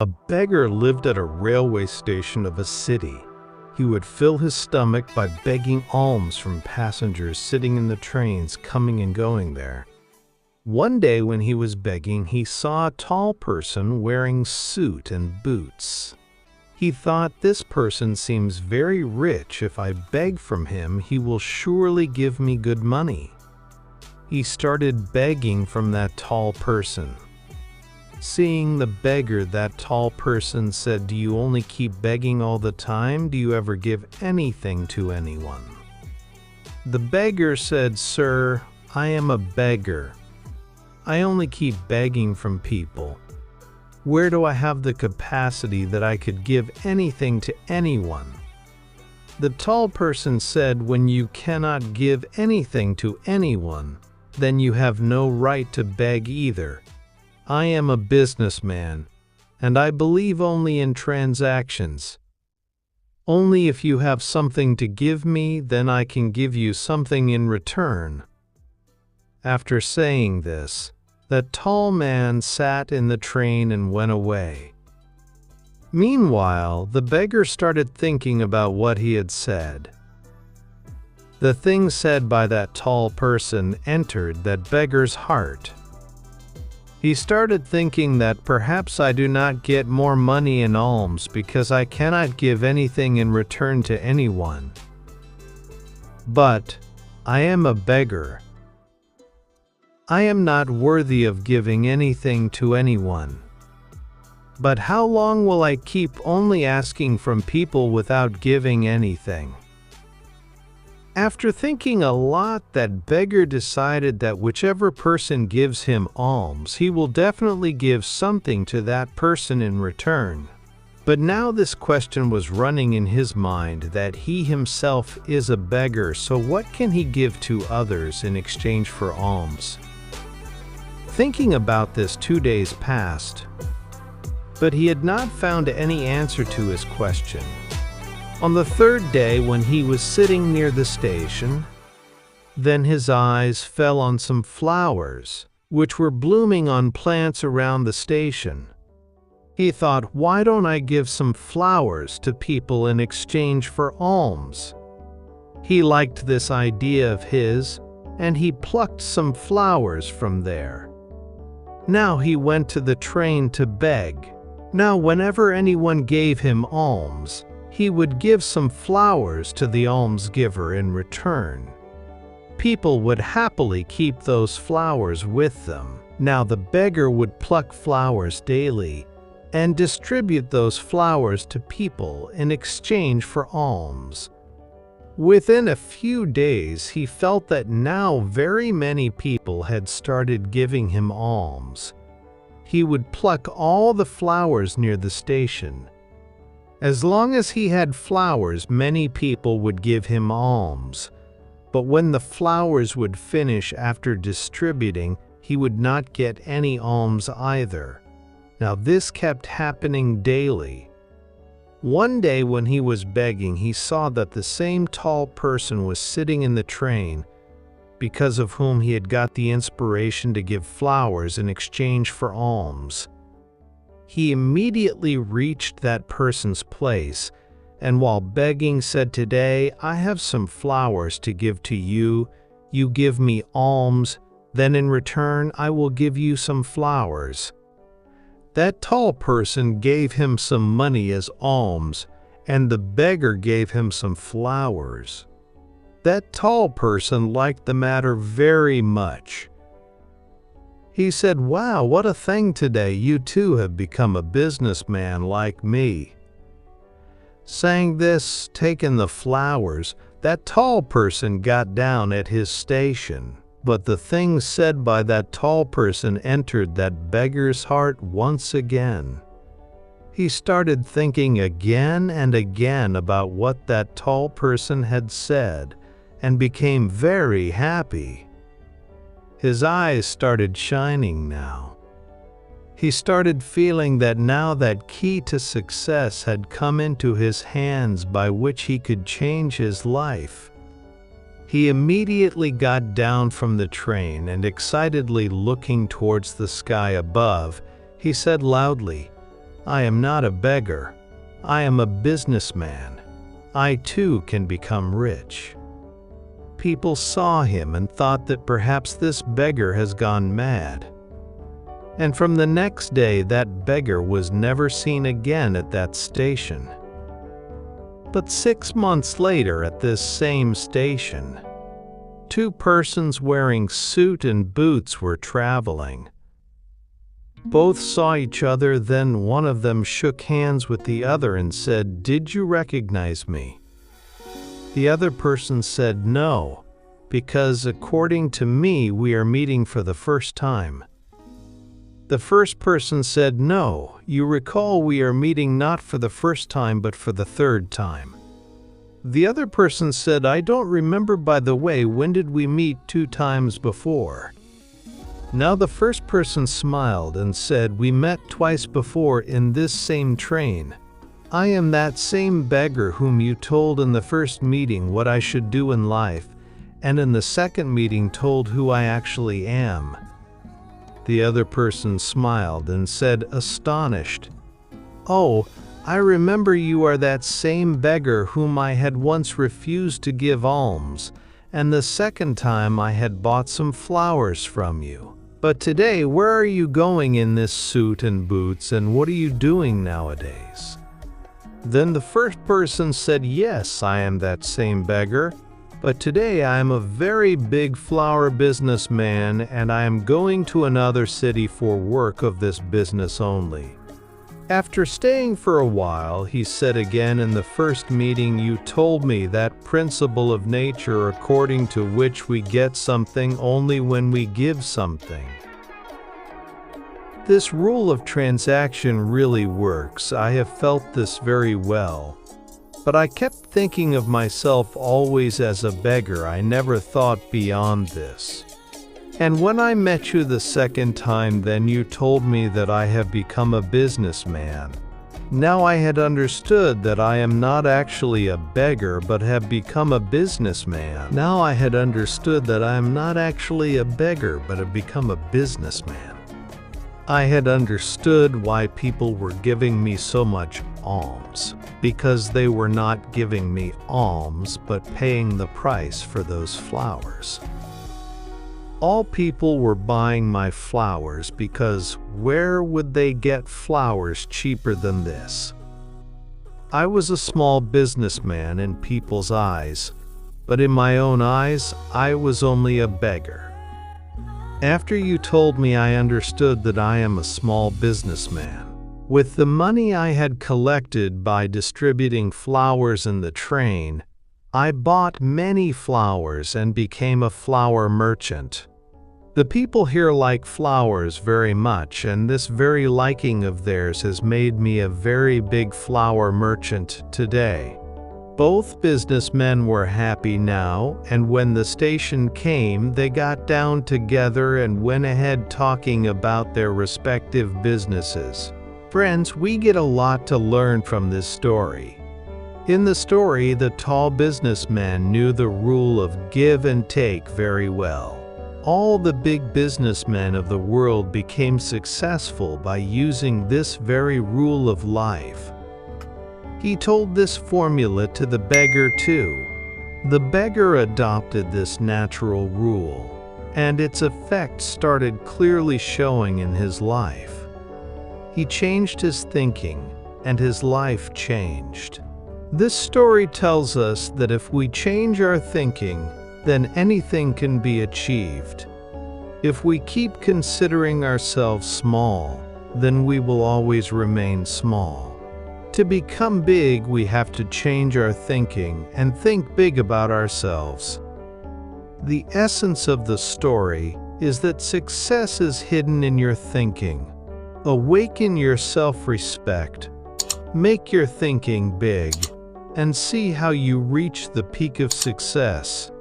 A beggar lived at a railway station of a city. He would fill his stomach by begging alms from passengers sitting in the trains coming and going there. One day when he was begging, he saw a tall person wearing suit and boots. He thought, this person seems very rich. If I beg from him, he will surely give me good money. He started begging from that tall person. Seeing the beggar, that tall person said, "Do you only keep begging all the time? Do you ever give anything to anyone?" The beggar said, "Sir, I am a beggar. I only keep begging from people. Where do I have the capacity that I could give anything to anyone?" The tall person said, "When you cannot give anything to anyone, then you have no right to beg either. I am a businessman, and I believe only in transactions. Only if you have something to give me, then I can give you something in return." After saying this, that tall man sat in the train and went away. Meanwhile, the beggar started thinking about what he had said. The thing said by that tall person entered that beggar's heart. He started thinking that perhaps I do not get more money in alms because I cannot give anything in return to anyone. But I am a beggar. I am not worthy of giving anything to anyone. But how long will I keep only asking from people without giving anything? After thinking a lot, that beggar decided that whichever person gives him alms, he will definitely give something to that person in return. But now this question was running in his mind, that he himself is a beggar, so what can he give to others in exchange for alms? Thinking about this, 2 days passed, but he had not found any answer to his question. On the third day, when he was sitting near the station, then his eyes fell on some flowers, which were blooming on plants around the station. He thought, why don't I give some flowers to people in exchange for alms? He liked this idea of his, and he plucked some flowers from there. Now he went to the train to beg. Now whenever anyone gave him alms, he would give some flowers to the almsgiver in return. People would happily keep those flowers with them. Now the beggar would pluck flowers daily and distribute those flowers to people in exchange for alms. Within a few days, he felt that now very many people had started giving him alms. He would pluck all the flowers near the station. As long as he had flowers, many people would give him alms. But when the flowers would finish after distributing, he would not get any alms either. Now this kept happening daily. One day when he was begging, he saw that the same tall person was sitting in the train, because of whom he had got the inspiration to give flowers in exchange for alms. He immediately reached that person's place, and while begging said, "Today I have some flowers to give to you. You give me alms, then in return I will give you some flowers." That tall person gave him some money as alms, and the beggar gave him some flowers. That tall person liked the matter very much. He said, "Wow, what a thing today. You too have become a businessman like me." Saying this, taking the flowers, that tall person got down at his station. But the things said by that tall person entered that beggar's heart once again. He started thinking again and again about what that tall person had said and became very happy. His eyes started shining now. He started feeling that now that key to success had come into his hands by which he could change his life. He immediately got down from the train and, excitedly looking towards the sky above, he said loudly, I am not a beggar. I am a businessman. I too can become rich." People saw him and thought that perhaps this beggar has gone mad. And from the next day, that beggar was never seen again at that station. But 6 months later, at this same station, two persons wearing suit and boots were traveling. Both saw each other, then one of them shook hands with the other and said, "Did you recognize me?" The other person said, "No, because according to me, we are meeting for the first time." The first person said, "No, you recall we are meeting not for the first time but for the third time." The other person said, "I don't remember, by the way, when did we meet 2 times before?" Now the first person smiled and said, "We met twice before in this same train. I am that same beggar whom you told in the first meeting what I should do in life, and in the second meeting told who I actually am." The other person smiled and said, astonished, "Oh, I remember you are that same beggar whom I had once refused to give alms, and the second time I had bought some flowers from you. But today, where are you going in this suit and boots, and what are you doing nowadays?" Then the first person said, "Yes, I am that same beggar, but today I am a very big flower businessman, and I am going to another city for work of this business only." After staying for a while, he said again, "In the first meeting you told me that principle of nature according to which we get something only when we give something. This rule of transaction really works. I have felt this very well. But I kept thinking of myself always as a beggar. I never thought beyond this. And when I met you the second time, then you told me that I have become a businessman. Now I had understood that I am not actually a beggar but have become a businessman. Now I had understood that I am not actually a beggar but have become a businessman. I had understood why people were giving me so much alms, because they were not giving me alms but paying the price for those flowers. All people were buying my flowers because where would they get flowers cheaper than this? I was a small businessman in people's eyes, but in my own eyes, I was only a beggar. After you told me, I understood that I am a small businessman. With the money I had collected by distributing flowers in the train, I bought many flowers and became a flower merchant. The people here like flowers very much, and this very liking of theirs has made me a very big flower merchant today." Both businessmen were happy now, and when the station came, they got down together and went ahead talking about their respective businesses. Friends, we get a lot to learn from this story. In the story, the tall businessman knew the rule of give and take very well. All the big businessmen of the world became successful by using this very rule of life. He told this formula to the beggar too. The beggar adopted this natural rule, and its effect started clearly showing in his life. He changed his thinking, and his life changed. This story tells us that if we change our thinking, then anything can be achieved. If we keep considering ourselves small, then we will always remain small. To become big, we have to change our thinking and think big about ourselves. The essence of the story is that success is hidden in your thinking. Awaken your self-respect, make your thinking big, and see how you reach the peak of success.